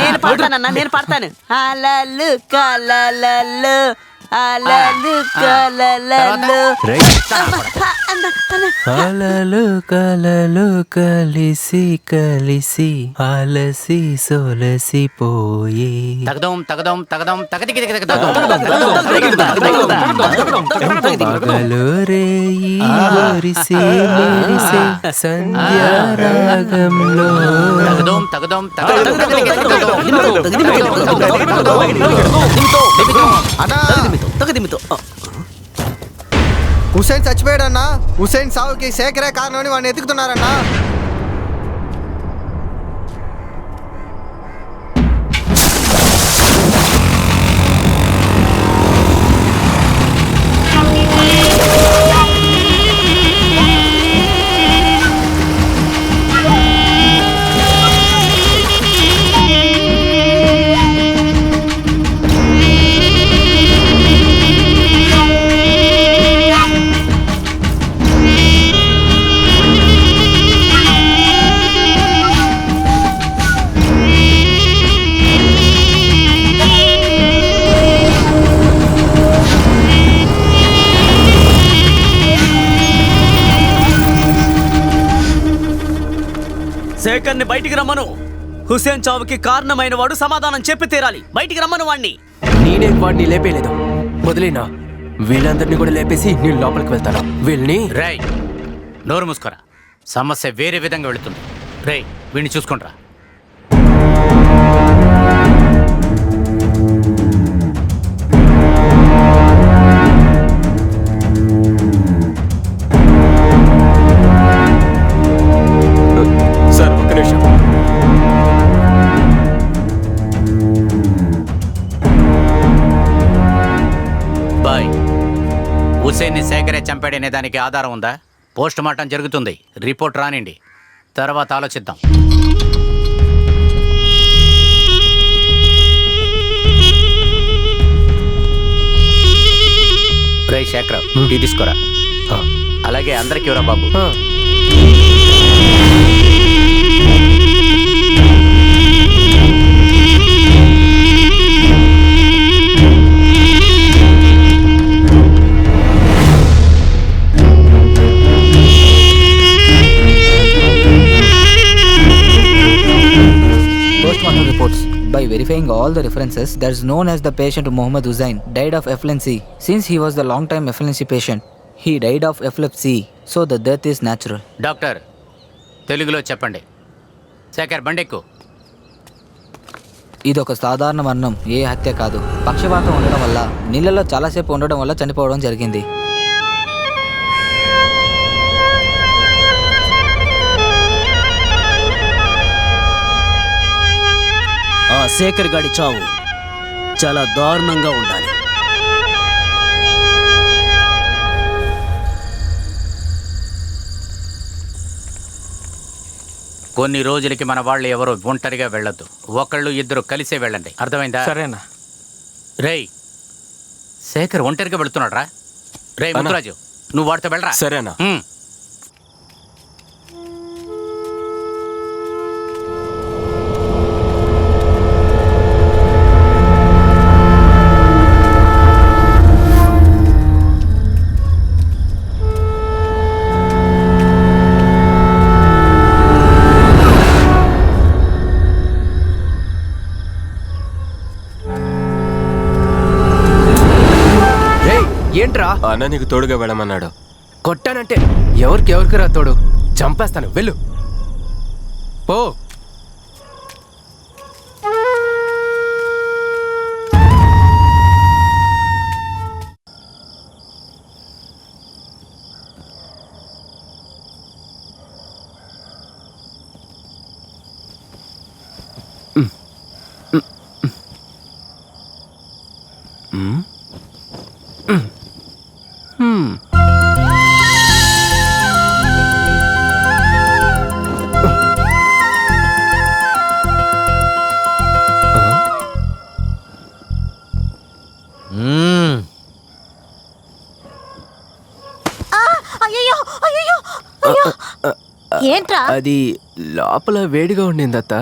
నేను పాడతానన్నా, నేను పాడతాను. అలలు కలలలు అలలు కలలలు అలలు కలలు కలిసి కలిసి అలసి సొలసిపోయే పగలు రేయి ఒరిసే మెరిసే సంధ్యారాగంలో హుసేన్ చచ్చిపోయాడన్నా. హుసేన్ సావుకి శేఖరే కారణం వాడిని ఎతుకుతున్నారన్నా. శేఖర్ని బయటికి రమ్మను. హుసేన్ చావుకి కారణమైన వాడు సమాధానం చెప్పి తీరాలి. బయటికి రమ్మను వాణ్ణి. నేనే వాడిని లేపేలేదు, వదిలేనా? వీళ్ళందరినీ కూడా లేపేసి నేను లోపలికి వెళ్తాను. వీళ్ళని రై నోరు మూసుకోరా. సమస్య వేరే విధంగా వెళుతుంది. రై వీడిని చూసుకుంటారా. సార్ ఒక్క నిమిషం. బాయ్, హుసేన్ని శేఖరే చంపాడనే దానికి ఆధారం ఉందా? పోస్ట్ మార్టం జరుగుతుంది, రిపోర్ట్ రానిండి, తర్వాత ఆలోచిద్దాం. రై శేఖర్, టీ తీసుకోరా. అలాగే అందరికీ ఇవ్వరా బాబు. Postmortem reports. By verifying all the references, that is known as the patient Mohammed Hussain died of epilepsy. Since he was the long-time epilepsy patient, he died of epilepsy, so the death is natural. Doctor, తెలుగులో చెప్పండి. శేఖర్ బండెక్కు. ఇది ఒక సాధారణ మరణం, ఏ హత్య కాదు. పక్షవాతం ఉండడం వల్ల నీళ్ళలో చాలాసేపు ఉండడం వల్ల చనిపోవడం జరిగింది. ఆ శేఖర్ గాడి చావు చాలా దారుణంగా ఉండాలి. కొన్ని రోజులకి మన వాళ్ళు ఎవరో ఒంటరిగా వెళ్ళొద్దు. ఒకళ్ళు ఇద్దరు కలిసే వెళ్ళండి, అర్థమైందా? సరేనా? రేయ్, శేఖర్ ఒంటరిగా వెళుతున్నాడు రా. రేయ్ ముద్దురాజు, నువ్వు వాడితో వెళ్ళరా. సరేనా? ఏంట్రా అన్న నీకు తోడుగా వెళ్ళమన్నాడు. కొట్టానంటే ఎవరికి రా తోడు? చంపేస్తాను, వెళ్ళు పో. ఏంట్రా అది లోపల వేడిగా ఉండింది అత్త,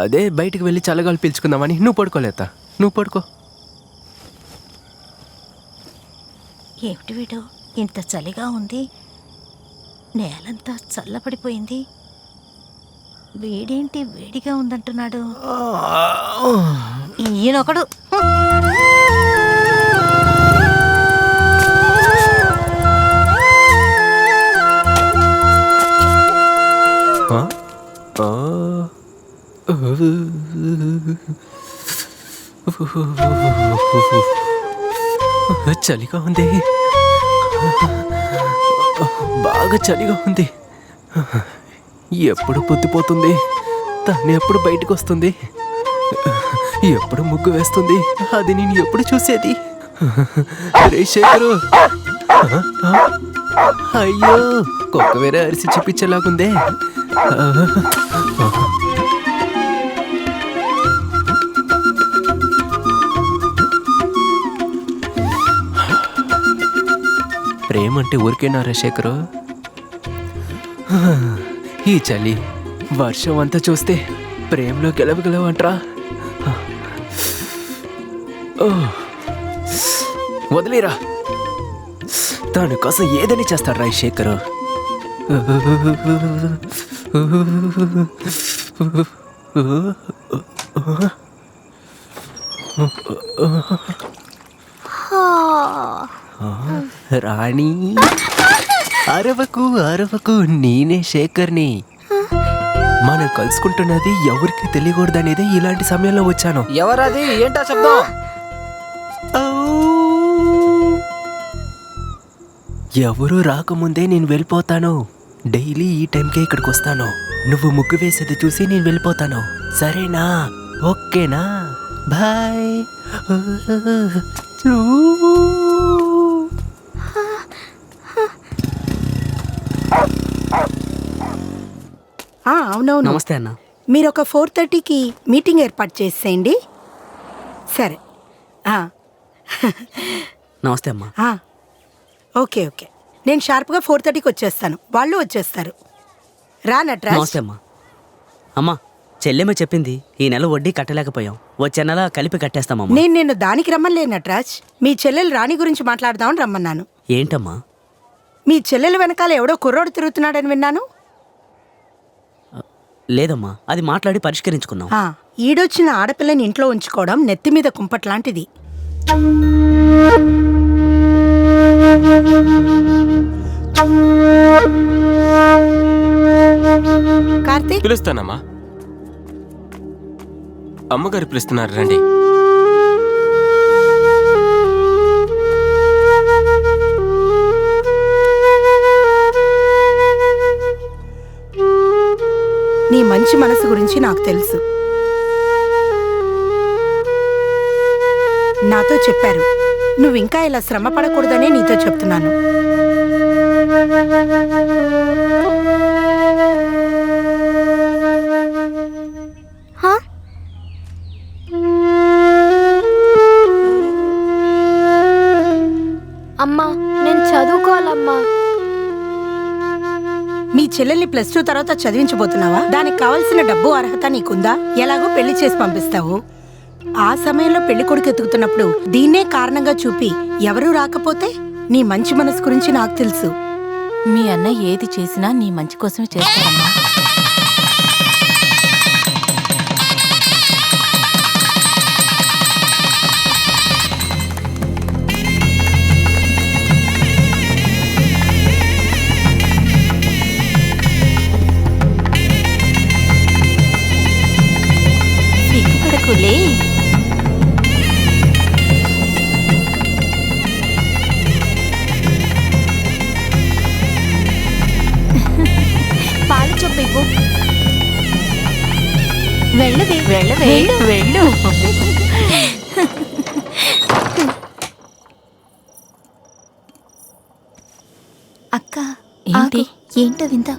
అదే బయటికి వెళ్ళి చల్లగాలి పీల్చుకుందామని. నువ్వు పడుకోలేత, నువ్వు పడుకో. ఏమిటి వీడు ఇంత చలిగా ఉంది, నేలంతా చల్లబడిపోయింది, వేడేంటి వేడిగా ఉందంటున్నాడు. ఈయనొకడు ఆ? ఆ. చలిగా ఉంది, బాగా చలిగా ఉంది. ఎప్పుడు పొద్దుపోతుంది, తను ఎప్పుడు బయటకు వస్తుంది, ఎప్పుడు ముగ్గు వేస్తుంది, అది నేను ఎప్పుడు చూసేది. రే శేఖరు, అయ్యో కుక్క వేరే అరిసి చూపించేలాగుందే. ప్రేమ అంటే ఊరికేనా రా శేఖరు? ఈ చలి వర్షం అంతా చూస్తే ప్రేమలో గెలవగలవంట్రా. వదిలేరా, దాని కోసం ఏదని చేస్తాడు రా ఈ శేఖరు. రాణి అరవకు అరవకు, నేనే శేఖర్ని. మనం కలుసుకుంటున్నది ఎవరికి తెలియకూడదనేది ఇలాంటి సమయంలో వచ్చాను. ఎవరది? ఏంటా శబ్దం? ఎవరు రాకముందే నేను వెళ్ళిపోతాను. డైలీ ఈ టైంకే ఇక్కడికి వస్తాను. నువ్వు ముగ్గు వేసేది చూసి నేను వెళ్ళిపోతాను, సరేనా? ఓకేనా? బాయ్. అవునవును. నమస్తే అన్న. మీరు ఒక 4:30కి మీటింగ్ ఏర్పాటు చేసేయండి. సరే. నమస్తే అమ్మా. ఓకే ఓకే, నేను షార్ప్గా 4:30కి వచ్చేస్తాను, వాళ్ళు వచ్చేస్తారు. రా నటరాజ్. నమస్తే అమ్మా. అమ్మా, చెల్లెమ్మ చెప్పింది ఈ నెల వడ్డీ కట్టలేకపోయాం, వచ్చే నెల కలిపి కట్టేస్తామమ్మా. నేను నిన్ను దానికి రమ్మలేదు నటరాజ్, మీ చెల్లెలు రాణి గురించి మాట్లాడదామని రమ్మన్నాను. ఏంటమ్మా? మీ చెల్లెలు వెనకాల ఎవడో కుర్రోడు తిరుగుతున్నాడని విన్నాను. లేదమ్మా, అది మాట్లాడి పరిష్కరించుకున్నాం. ఈడొచ్చిన ఆడపిల్లని ఇంట్లో ఉంచుకోవడం నెత్తి మీద కుంపట్లాంటిది. కార్తీక్, పిలుస్తానమ్మా. అమ్మగారు పిలుస్తున్నారు, రండి. నీ మంచి మనసు గురించి నాకు తెలుసు. నాతో చెప్పారు, నువ్వు ఇంకా ఇలా శ్రమ పడకూడదనే నీతో చెప్తున్నాను. అమ్మా, నేను చదువుకోవాలమ్మా. మీ చెల్లెల్ని +2 తర్వాత చదివించబోతున్నావా? దానికి కావాల్సిన డబ్బు అర్హత నీకుందా? ఎలాగో పెళ్లి చేసి పంపిస్తావు. ఆ సమయంలో పెళ్లి కొడుకు ఎత్తుకుతున్నప్పుడు దీన్నే కారణంగా చూపి ఎవరూ రాకపోతే? నీ మంచి మనసు గురించి నాకు తెలుసు. మీ అన్న ఏది చేసినా నీ మంచి కోసమే చేస్తాడమ్మా. సిగ్గుపడకులే. పాలు చొప్పివ్వు. వెళ్ళవే వెళ్ళవే వెళ్ళు. అక్క, ఏంటి? ఏంటో విందా?